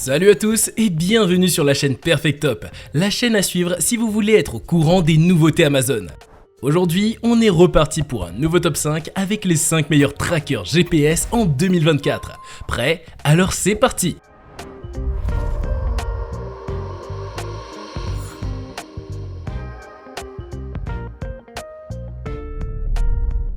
Salut à tous et bienvenue sur la chaîne Perfectop, la chaîne à suivre si vous voulez être au courant des nouveautés Amazon. Aujourd'hui, on est reparti pour un nouveau top 5 avec les 5 meilleurs trackers GPS en 2024. Prêt? Alors c'est parti!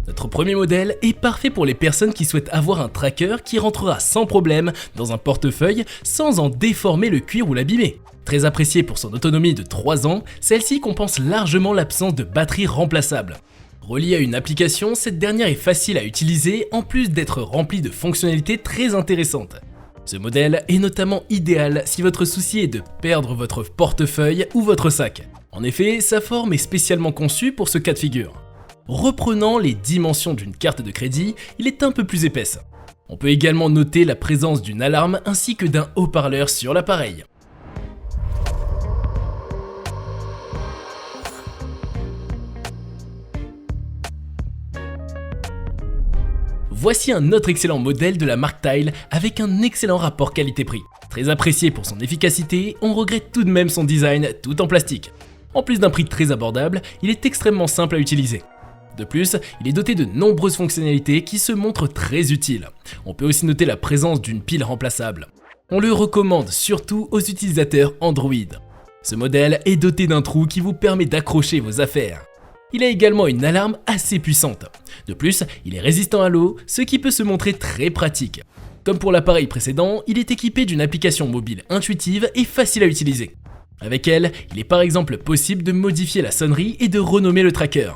Notre premier modèle est parfait pour les personnes qui souhaitent avoir un tracker qui rentrera sans problème dans un portefeuille sans en déformer le cuir ou l'abîmer. Très appréciée pour son autonomie de 3 ans, celle-ci compense largement l'absence de batterie remplaçable. Reliée à une application, cette dernière est facile à utiliser en plus d'être remplie de fonctionnalités très intéressantes. Ce modèle est notamment idéal si votre souci est de perdre votre portefeuille ou votre sac. En effet, sa forme est spécialement conçue pour ce cas de figure. Reprenant les dimensions d'une carte de crédit, il est un peu plus épaisse. On peut également noter la présence d'une alarme ainsi que d'un haut-parleur sur l'appareil. Voici un autre excellent modèle de la marque Tile avec un excellent rapport qualité-prix. Très apprécié pour son efficacité, on regrette tout de même son design tout en plastique. En plus d'un prix très abordable, il est extrêmement simple à utiliser. De plus, il est doté de nombreuses fonctionnalités qui se montrent très utiles. On peut aussi noter la présence d'une pile remplaçable. On le recommande surtout aux utilisateurs Android. Ce modèle est doté d'un trou qui vous permet d'accrocher vos affaires. Il a également une alarme assez puissante. De plus, il est résistant à l'eau, ce qui peut se montrer très pratique. Comme pour l'appareil précédent, il est équipé d'une application mobile intuitive et facile à utiliser. Avec elle, il est par exemple possible de modifier la sonnerie et de renommer le tracker.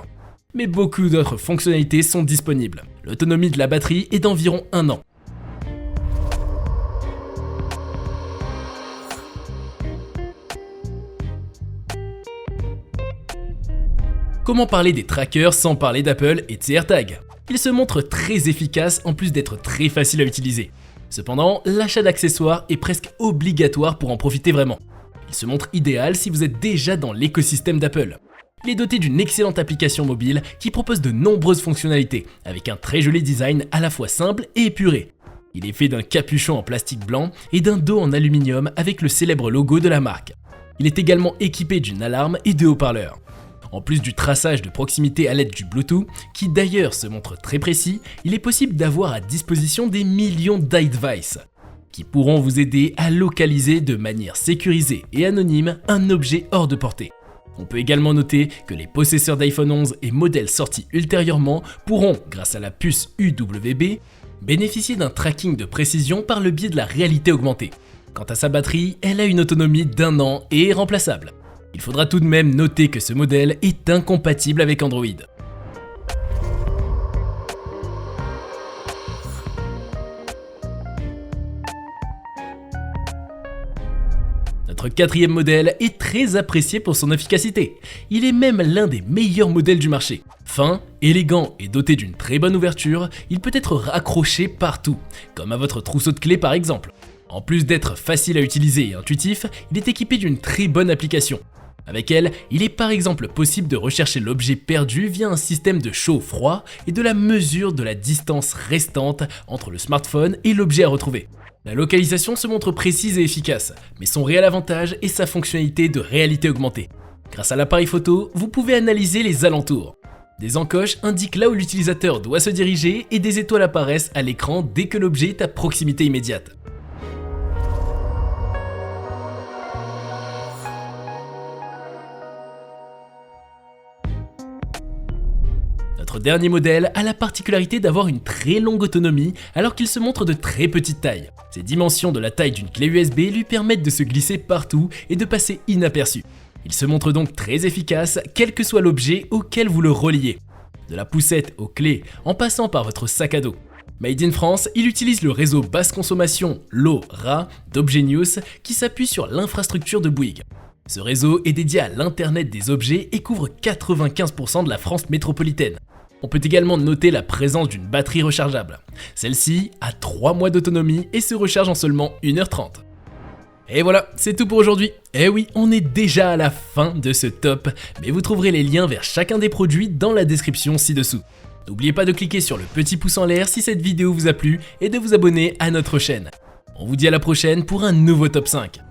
Mais beaucoup d'autres fonctionnalités sont disponibles. L'autonomie de la batterie est d'environ 1 an. Comment parler des trackers sans parler d'Apple et de ses AirTags? Ils se montrent très efficaces en plus d'être très faciles à utiliser. Cependant, l'achat d'accessoires est presque obligatoire pour en profiter vraiment. Il se montre idéal si vous êtes déjà dans l'écosystème d'Apple. Il est doté d'une excellente application mobile qui propose de nombreuses fonctionnalités, avec un très joli design à la fois simple et épuré. Il est fait d'un capuchon en plastique blanc et d'un dos en aluminium avec le célèbre logo de la marque. Il est également équipé d'une alarme et de haut-parleurs. En plus du traçage de proximité à l'aide du Bluetooth, qui d'ailleurs se montre très précis, il est possible d'avoir à disposition des millions d'iDevices, qui pourront vous aider à localiser de manière sécurisée et anonyme un objet hors de portée. On peut également noter que les possesseurs d'iPhone 11 et modèles sortis ultérieurement pourront, grâce à la puce UWB, bénéficier d'un tracking de précision par le biais de la réalité augmentée. Quant à sa batterie, elle a une autonomie d'1 an et est remplaçable. Il faudra tout de même noter que ce modèle est incompatible avec Android. Notre quatrième modèle est très apprécié pour son efficacité. Il est même l'un des meilleurs modèles du marché. Fin, élégant et doté d'une très bonne ouverture, il peut être raccroché partout, comme à votre trousseau de clés par exemple. En plus d'être facile à utiliser et intuitif, il est équipé d'une très bonne application. Avec elle, il est par exemple possible de rechercher l'objet perdu via un système de chaud-froid et de la mesure de la distance restante entre le smartphone et l'objet à retrouver. La localisation se montre précise et efficace, mais son réel avantage est sa fonctionnalité de réalité augmentée. Grâce à l'appareil photo, vous pouvez analyser les alentours. Des encoches indiquent là où l'utilisateur doit se diriger et des étoiles apparaissent à l'écran dès que l'objet est à proximité immédiate. Notre dernier modèle a la particularité d'avoir une très longue autonomie alors qu'il se montre de très petite taille. Ses dimensions de la taille d'une clé USB lui permettent de se glisser partout et de passer inaperçu. Il se montre donc très efficace quel que soit l'objet auquel vous le reliez. De la poussette aux clés en passant par votre sac à dos. Made in France, il utilise le réseau basse consommation LoRa d'Obgenius qui s'appuie sur l'infrastructure de Bouygues. Ce réseau est dédié à l'Internet des objets et couvre 95% de la France métropolitaine. On peut également noter la présence d'une batterie rechargeable. Celle-ci a 3 mois d'autonomie et se recharge en seulement 1h30. Et voilà, c'est tout pour aujourd'hui. Eh oui, on est déjà à la fin de ce top, mais vous trouverez les liens vers chacun des produits dans la description ci-dessous. N'oubliez pas de cliquer sur le petit pouce en l'air si cette vidéo vous a plu et de vous abonner à notre chaîne. On vous dit à la prochaine pour un nouveau top 5.